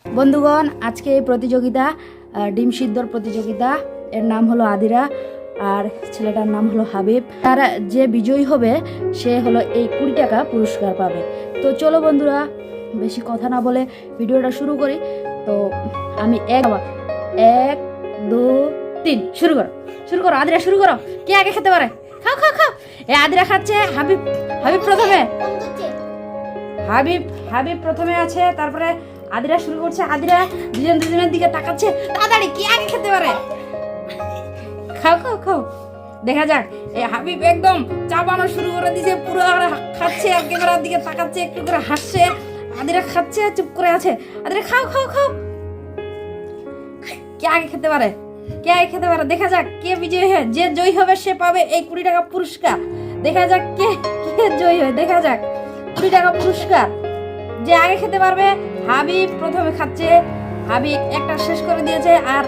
বন্ধুগণ, আজকে এই প্রতিযোগিতা ডিম সিদ্ধর প্রতিযোগিতা। এর নাম হলো আদিরা আর ছেলেটার নাম হলো হাবিব। তারা যে বিজয়ী হবে সে হলো এই 20 টাকা পুরস্কার পাবে। তো চলো বন্ধুরা, বেশি কথা না বলে ভিডিওটা শুরু করি। তো আমি 1 2 3 শুরু করো আদিরা, শুরু করো। কে আগে খেতে পারে? খাও খাও খাও। এ আদিরা খাচ্ছে, হাবিব প্রথমে। হাবিব প্রথমে আছে, তারপরে আদিরা শুরু করছে। আদিরা দুজনের দিকে তাকাচ্ছে। তাড়াতাড়ি কে আগে খেতে পারে? খাও খাও খাও, দেখা যাক। এই হাবিব একদম চাবানো শুরু করে দিয়েছে, পুরো খাচ্ছে আর ক্যামেরার দিকে তাকাচ্ছে, একটু করে হাসছে। আদিরা খাচ্ছে, চুপ করে আছে। আদিরা খাও খাও খাও। কে আগে খেতে পারে? দেখা যাক কে বিজয়ী হয়। যে জয়ী হবে সে পাবে এই 20 টাকা পুরস্কার। দেখা যাক কে জয়ী হয়। দেখা যাক 20 টাকা পুরস্কার যে আগে খেতে পারবে। হাবিব প্রথমে খাচ্ছে। হাবিব একটা শেষ করে দিয়েছে, আর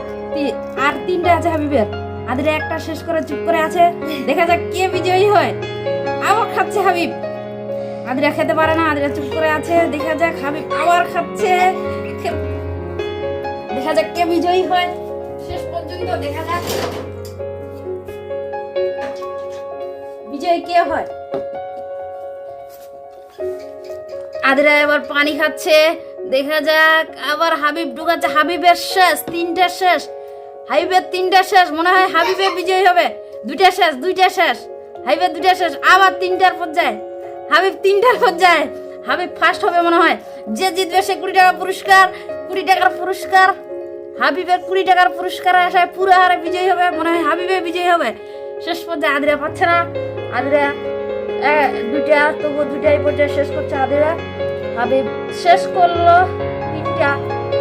3টা আছে হাবিবের। আদিরা একটা শেষ করে চুপ করে আছে। দেখা যাক কে বিজয়ী হয়। আবার খাচ্ছে হাবিব। আদিরা খেতে পারে না, আদিরা চুপ করে আছে। দেখা যাক হাবিব আবার খাচ্ছে। দেখা যাক কে বিজয়ী হয় শেষ পর্যন্ত। দেখা যাক বিজয়ী কে হয়। আদিরা এবার পানি খাচ্ছে। দেখা যাক আবার হাবিব ঢুকাচ্ছে। হাবিবের শেষ, 3টা শেষ। হাবিবের 3টা শেষ। মনে হয় হাবিবের বিজয়ী হবে। 2টা শেষ। হাবিবের 2টা শেষ। আবার 3টার পর্যায়ে হাবিব 3টার পর্যায়ে। হাবিব ফার্স্ট হবে মনে হয়। যে জিতবে সে 20 টাকা পুরস্কার। 20 টাকার পুরস্কার হাবিবের। 20 টাকার পুরস্কার আসায় পুরো হারে বিজয়ী হবে মনে হয়। হাবিবে বিজয়ী হবে। শেষ পর্যায়ে আদিরা পাচ্ছে না। আদিরা 2টা, তবু 2টাই পর্যায়ে শেষ করছে আদিরা। হাবিব শেষ করলো 3টা।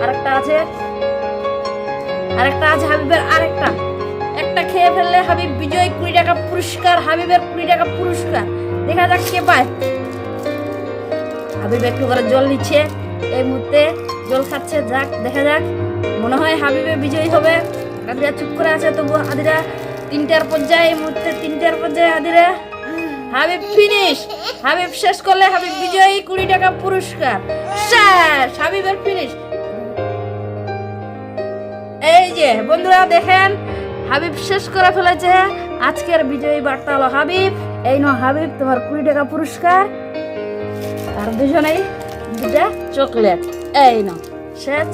আরেকটা আছে হাবিবের। একটা খেয়ে ফেললে হাবিব বিজয়ী। 20 টাকা পুরস্কার হাবিবের। 20 টাকা পুরস্কার। দেখা যাক কে পায়। হাবিব একটু করে জল নিচ্ছে এই মুহূর্তে, জল খাচ্ছে। যাক দেখা যাক, মনে হয় হাবিবে বিজয়ী হবে। আদিরা চুপ করে আছে, তবু আদিরা 3টার পর্যায়ে। এই মুহূর্তে 3টার পর্যায়ে আদিরা। হাবিব ফিনিশ। হাবিব শেষ করলে হাবিব বিজয়ী। 20 টাকা পুরস্কার শেষ। হাবিবের ফিনিশ। এই যে বন্ধুরা দেখেন, হাবিব শেষ করে ফেলেছে। আজকের বিজয়ী বার্তা হলো হাবিব। এই নো হাবিব, তোমার 20 টাকা পুরস্কার। আর দুজনেই 2টা চকলেট। এই নো শেষ।